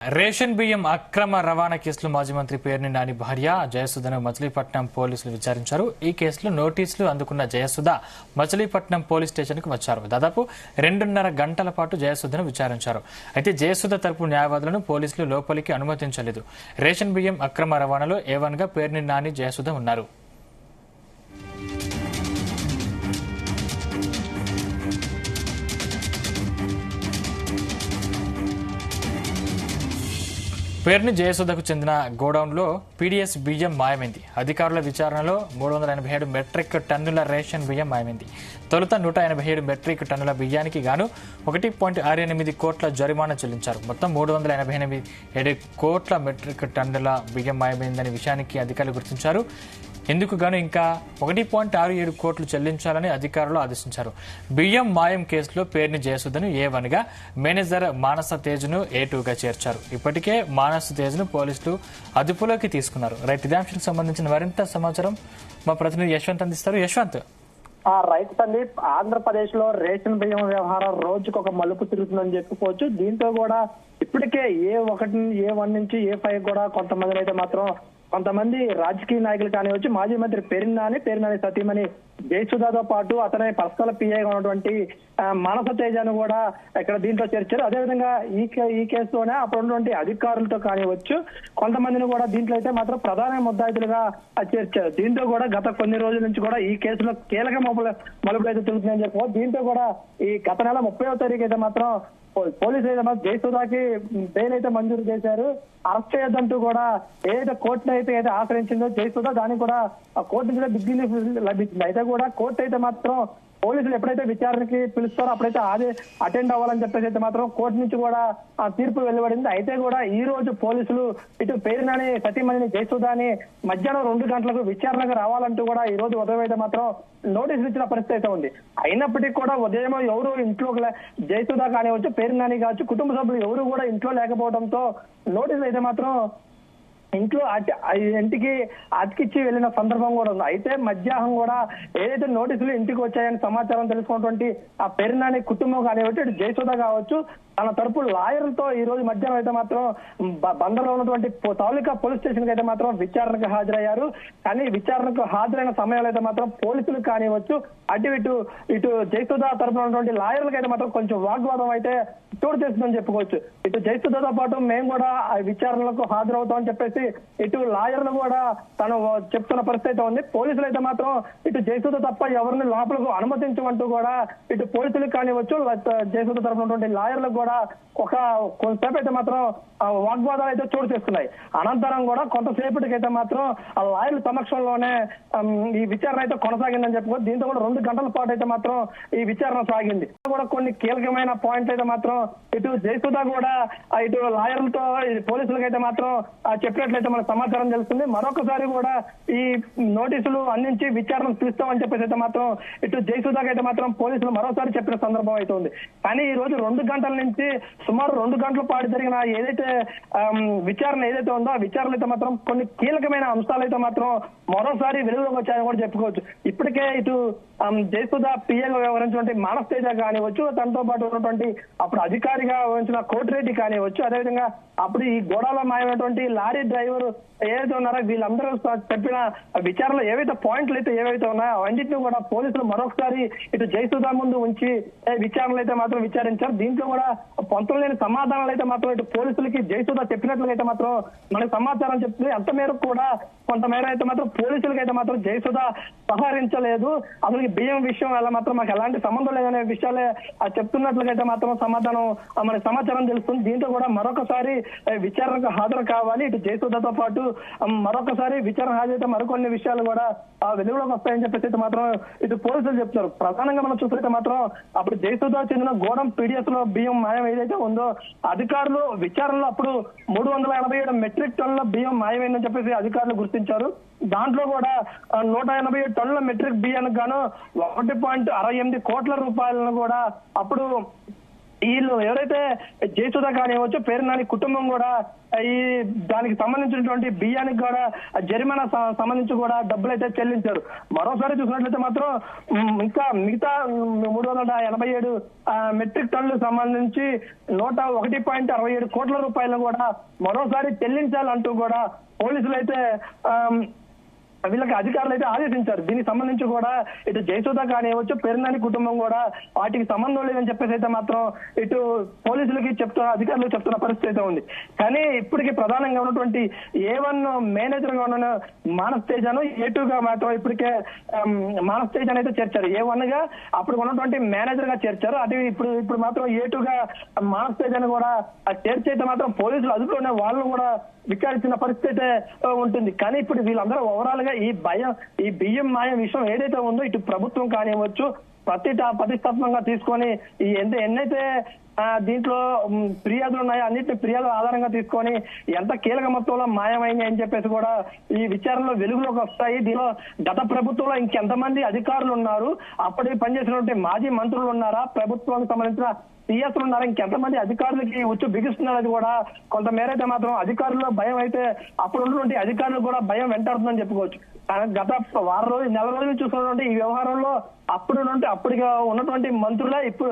Ration బియ్యం అక్రమ రవాణా కేసులో మాజీ మంత్రి పేర్ని నాని భార్య జయసుధను మచిలీపట్నం పోలీసులు విచారించారు. ఈ కేసులో నోటీసులు అందుకున్న జయసుధ మచిలీపట్నం పోలీస్ స్టేషన్ కు వచ్చారు. దాదాపు 2.5 గంటల పాటు జయసుధను విచారించారు. అయితే జయసుధ తరపు న్యాయవాదులను పోలీసులు లోపలికి అనుమతించలేదు. రేషన్ బియ్యం అక్రమ రవాణాలో A1 గా పేర్ని నాని జయసుధ ఉన్నారు. పేర్ని జయసుధకు చెందిన గోడౌన్లో పీడీఎస్ బియ్యం మాయమైంది. అధికారుల విచారణలో 387 మెట్రిక్ టన్నుల రేషన్ బియ్యం మాయమైంది. తొలుత 187 మెట్రిక్ టన్నుల బియ్యానికి గాను 1.68 కోట్ల జరిమానా చెల్లించారు. మొత్తం 387 కోట్ల మెట్రిక్ టన్నుల బియ్యం మాయమైందనే విషయానికి అధికారులు గుర్తించారు. ఇందుకు గాను ఇంకా 1.67 కోట్లు చెల్లించాలని అధికారులు ఆదేశించారు. బియ్యం మాయం కేసులో పేర్ని జయసుధను A1 గా, మేనేజర్ మానస తేజ్ను A2 గా చేర్చారు. ఇప్పటికే మానస తేజ్ను పోలీసులు అదుపులోకి తీసుకున్నారు. రైట్, ఇదే అంశానికి సంబంధించిన మరింత సమాచారం మా ప్రతినిధి యశ్వంత్ అందిస్తారు. యశ్వంత్. రైతు సందీప్, ఆంధ్రప్రదేశ్ లో రేషన్ బియ్యం వ్యవహారం రోజుకు ఒక మలుపు తిరుగుతుందని చెప్పుకోవచ్చు. దీంతో కూడా ఇప్పటికే A1 నుంచి A5 కూడా కొంతమంది రాజకీయ నాయకులు కానివచ్చు, మాజీ మంత్రి పేర్ని నాని సతీమణి జయసుధతో పాటు అతని పర్సనల్ పిఐగా ఉన్నటువంటి మానస తేజను కూడా ఇక్కడ దీంట్లో చేర్చారు. అదేవిధంగా ఈ కేసులోనే అప్పుడు ఉన్నటువంటి అధికారులతో కానివచ్చు కొంతమందిని కూడా దీంట్లో అయితే మాత్రం ప్రధాన ముద్దాయితులుగా చేర్చారు. దీంతో కూడా గత కొన్ని రోజుల నుంచి కూడా ఈ కేసులో కీలక మలుపులు అయితే తెలుస్తుందని చెప్పు. దీంతో కూడా ఈ గత నెల 30వ తారీఖు అయితే మాత్రం పోలీసులు అయితే జయసుధకి బెయిల్ అయితే మంజూరు చేశారు. అరెస్ట్ చేయొద్దంటూ కూడా ఏదైతే కోర్టును అయితే ఆశ్రయించిందో జయసుధ, దానికి కూడా కోర్టు నుంచి బిగ్ రిలీఫ్ లభించింది. అయితే కూడా కోర్టు అయితే మాత్రం పోలీసులు ఎప్పుడైతే విచారణకి పిలుస్తారో అప్పుడైతే అటెండ్ అవ్వాలని చెప్పేసి అయితే మాత్రం కోర్టు నుంచి కూడా ఆ తీర్పు వెలువడింది. అయితే కూడా ఈ రోజు పోలీసులు ఇటు పేర్ని నాని సతీమణిని జయసుధని మధ్యాహ్నం 2 గంటలకు విచారణకు రావాలంటూ కూడా ఈ రోజు ఉదయం అయితే మాత్రం నోటీసులు ఇచ్చిన పరిస్థితి అయితే ఉంది. అయినప్పటికీ కూడా ఉదయం ఎవరు ఇంట్లో జయసుధ కానివచ్చు, పేర్ని నాని కావచ్చు, కుటుంబ సభ్యులు ఎవరు కూడా ఇంట్లో లేకపోవడంతో నోటీసులు అయితే మాత్రం ఇంట్లో ఇంటికి అతికిచ్చి వెళ్ళిన సందర్భం కూడా ఉంది. అయితే మధ్యాహ్నం కూడా ఏదైతే నోటీసులు ఇంటికి వచ్చాయని సమాచారం తెలుసుకున్నటువంటి ఆ పేర్ని నాని కుటుంబం కానివ్వచ్చు, జయసుధ కావచ్చు, తన తరపు లాయర్లతో ఈ రోజు మధ్యాహ్నం అయితే మాత్రం బందర్లో ఉన్నటువంటి తాలూకా పోలీస్ స్టేషన్ కి అయితే మాత్రం విచారణకు హాజరయ్యారు. కానీ విచారణకు హాజరైన సమయంలో అయితే మాత్రం పోలీసులు కానివచ్చు, ఇటు జయసుధ తరపున ఉన్నటువంటి లాయర్లకు అయితే మాత్రం కొంచెం వాగ్వాదం అయితే చోటు చేస్తుందని చెప్పుకోవచ్చు. ఇటు జయసుధతో పాటు మేము కూడా ఆ విచారణలకు హాజరవుతామని చెప్పేసి ఇటు లాయర్లు కూడా తను చెప్తున్న పరిస్థితి ఉంది. పోలీసులు అయితే మాత్రం ఇటు జయసుధ తప్ప ఎవరిని లోపలకు అనుమతించమంటూ కూడా ఇటు పోలీసులకు కానివచ్చు, జయసుధ తరపున ఉన్నటువంటి లాయర్లకు కూడా కొంతసేపు అయితే మాత్రం వాగ్వాదాలు అయితే చోటు చేస్తున్నాయి. అనంతరం కూడా కొంతసేపటికి అయితే మాత్రం ఆ లాయర్ల సమక్షంలోనే ఈ విచారణ అయితే కొనసాగిందని చెప్పుకోవచ్చు. దీంతో కూడా 2 గంటల పాటు అయితే మాత్రం ఈ విచారణ సాగింది. కూడా కొన్ని కీలకమైన పాయింట్లు అయితే మాత్రం ఇటు జయసుధ కూడా ఇటు లాయర్లతో పోలీసులకు అయితే మాత్రం చెప్పినట్లయితే మనకు సమాచారం తెలుస్తుంది. మరొకసారి కూడా ఈ నోటీసులు అందించి విచారణ పిలుస్తామని చెప్పేసి అయితే మాత్రం ఇటు జయసుధకి అయితే మాత్రం పోలీసులు మరోసారి చెప్పిన సందర్భం అయితే ఉంది. కానీ ఈ రోజు 2 గంటల నుంచి సుమారు 2 గంటల పాటు జరిగిన ఏదైతే విచారణ ఏదైతే ఉందో ఆ విచారణ అయితే మాత్రం కొన్ని కీలకమైన అంశాలు అయితే మాత్రం మరోసారి వెలుగులోకి వచ్చాయని కూడా చెప్పుకోవచ్చు. ఇప్పటికే ఇటు జయసుధ పిఏగా వ్యవహరించినటువంటి మానస తేజ కానివచ్చు, తనతో పాటు ఉన్నటువంటి అప్పుడు అధికారిగా వ్యవహరించిన కోటిరెడ్డి కానివచ్చు, అదేవిధంగా అప్పుడు ఈ గోడాలో మాయమైనటువంటి లారీ డ్రైవర్ ఏదైతే ఉన్నారో వీళ్ళందరూ చెప్పిన విచారణలో ఏవైతే పాయింట్లు అయితే ఏవైతే ఉన్నాయో అవన్నింటినీ కూడా పోలీసులు మరొకసారి ఇటు జయసుధ ముందు ఉంచి విచారణలు అయితే మాత్రం విచారించారు. దీంట్లో కూడా పొంతలేని సమాధానాలు అయితే మాత్రం ఇటు పోలీసులకి జయసుధ చెప్పినట్లయితే మాత్రం మనకు సమాచారం చెప్తుంది. అంత మేరకు కూడా కొంతమేర అయితే మాత్రం పోలీసులకి అయితే మాత్రం జయసుధ సహకరించలేదు, అసలు బియ్యం విషయం వల్ల మాత్రం మాకు ఎలాంటి సంబంధం లేదనే విషయాలే చెప్తున్నట్లుగా అయితే మాత్రం మనకి సమాచారం తెలుస్తుంది. దీంతో కూడా మరొకసారి విచారణకు హాజరు కావాలి. ఇటు జయసుధతో పాటు మరొకసారి విచారణ హాజరైతే మరికొన్ని విషయాలు కూడా వెలుగులోకి వస్తాయని చెప్పేసి అయితే మాత్రం ఇటు పోలీసులు చెప్తున్నారు. ప్రధానంగా మనం చూస్తే మాత్రం అప్పుడు జయసుధ చెందిన గోడం పీడిఎస్ లో బియ్యం మాయం ఏదైతే ఉందో అధికారులు విచారణలో అప్పుడు 387 మెట్రిక్ టన్నుల బియ్యం మాయమైందని చెప్పేసి అధికారులు గుర్తించారు. దాంట్లో కూడా 187 టన్నుల మెట్రిక్ బియ్యానికి గాను 1.68 కోట్ల రూపాయలను కూడా అప్పుడు వీళ్ళు ఎవరైతే జయసుధ కానివ్వచ్చు పేరునాని కుటుంబం కూడా ఈ దానికి సంబంధించినటువంటి బియ్యానికి కూడా జరిమానా సంబంధించి కూడా డబ్బులు అయితే చెల్లించారు. మరోసారి చూసినట్లయితే మాత్రం ఇంకా మిగతా 387 మెట్రిక్ టన్నులకు సంబంధించి 101.67 కోట్ల రూపాయలను కూడా మరోసారి చెల్లించాలంటూ కూడా పోలీసులు అయితే వీళ్ళకి అధికారులు అయితే ఆదేశించారు. దీనికి సంబంధించి కూడా ఇటు జయసుధ కానివ్వచ్చు పేరునాని కుటుంబం కూడా వాటికి సంబంధం లేదని చెప్పేసి అయితే మాత్రం ఇటు పోలీసులకి అధికారులకు చెప్తున్న పరిస్థితి అయితే ఉంది. కానీ ఇప్పటికీ ప్రధానంగా ఉన్నటువంటి A1 మేనేజర్ గా ఉన్న మానస్ తేజను A2 గా మాత్రం ఇప్పటికే మానస్ తేజ అయితే చేర్చారు. A1 గా అప్పుడు ఉన్నటువంటి మేనేజర్ గా చేర్చారు. అటు ఇప్పుడు మాత్రం A2 గా మానస్ తేజను కూడా చేర్చైతే మాత్రం పోలీసులు అదుపులోనే వాళ్ళను కూడా విచారించిన పరిస్థితి అయితే ఉంటుంది. కానీ ఇప్పుడు వీళ్ళందరూ ఓవరాల్ గా ఈ బియ్యం మాయం విషయం ఏదైతే ఉందో ఇటు ప్రభుత్వం కానివ్వచ్చు ప్రతిష్టాత్మకంగా తీసుకొని ఎన్నైతే దీంట్లో ఫిర్యాదులు ఉన్నాయో అన్నింటినీ ఫిర్యాదుల ఆధారంగా తీసుకొని ఎంత కీలక మొత్తంలో మాయమైంది అని చెప్పేసి కూడా ఈ విచారణలో వెలుగులోకి వస్తాయి. దీనిలో గత ప్రభుత్వంలో ఇంకెంతమంది అధికారులు ఉన్నారు, అప్పటికి పనిచేసినటువంటి మాజీ మంత్రులు ఉన్నారా, ప్రభుత్వానికి సంబంధించిన సీఎస్లు ఉన్నారా, ఇంకెంతమంది అధికారులకి ఉచ్చు బిగిస్తున్నది కూడా కొంతమేర అయితే మాత్రం అధికారుల్లో భయం అయితే అప్పుడు ఉన్నటువంటి అధికారులు కూడా భయం వెంటాడుతుందని చెప్పుకోవచ్చు. గత నెల రోజులు చూసినటువంటి ఈ వ్యవహారంలో అప్పటిగా ఉన్నటువంటి మంత్రులే ఇప్పుడు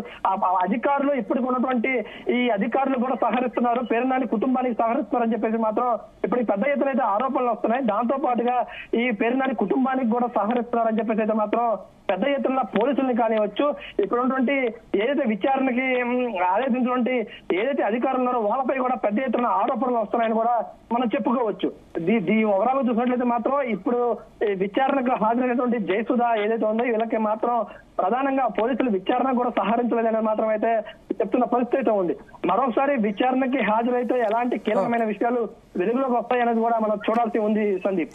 అధికారులు ఇప్పటికి ఉన్నటువంటి ఈ అధికారులు కూడా సహకరిస్తున్నారు, పేరునాని కుటుంబానికి సహకరిస్తున్నారని చెప్పేసి మాత్రం ఇప్పటికి పెద్ద ఎత్తున అయితే ఆరోపణలు వస్తున్నాయి. దాంతో పాటుగా ఈ పేరునాని కుటుంబానికి కూడా సహకరిస్తున్నారని చెప్పేసి అయితే మాత్రం పెద్ద ఎత్తున పోలీసుల్ని కానివచ్చు ఇప్పుడు ఉన్నటువంటి ఏదైతే విచారణకి ఆదేశించినటువంటి ఏదైతే అధికారులు ఉన్నారో వాళ్ళపై కూడా పెద్ద ఎత్తున ఆరోపణలు వస్తున్నాయని కూడా మనం చెప్పుకోవచ్చు. ఓవరాల్ చూసినట్లయితే మాత్రం ఇప్పుడు విచారణకు హాజరైనటువంటి జయసుధ ఏదైతే ఉందో వీళ్ళకి మాత్రం ప్రధానంగా పోలీసులు విచారణ కూడా సహకరించలేదని మాత్రం అయితే చెప్తున్న పరిస్థితి అయితే ఉంది. మరొకసారి విచారణకి హాజరైతే ఎలాంటి కీలకమైన విషయాలు వెలుగులోకి వస్తాయనేది కూడా మనం చూడాల్సి ఉంది సందీప్.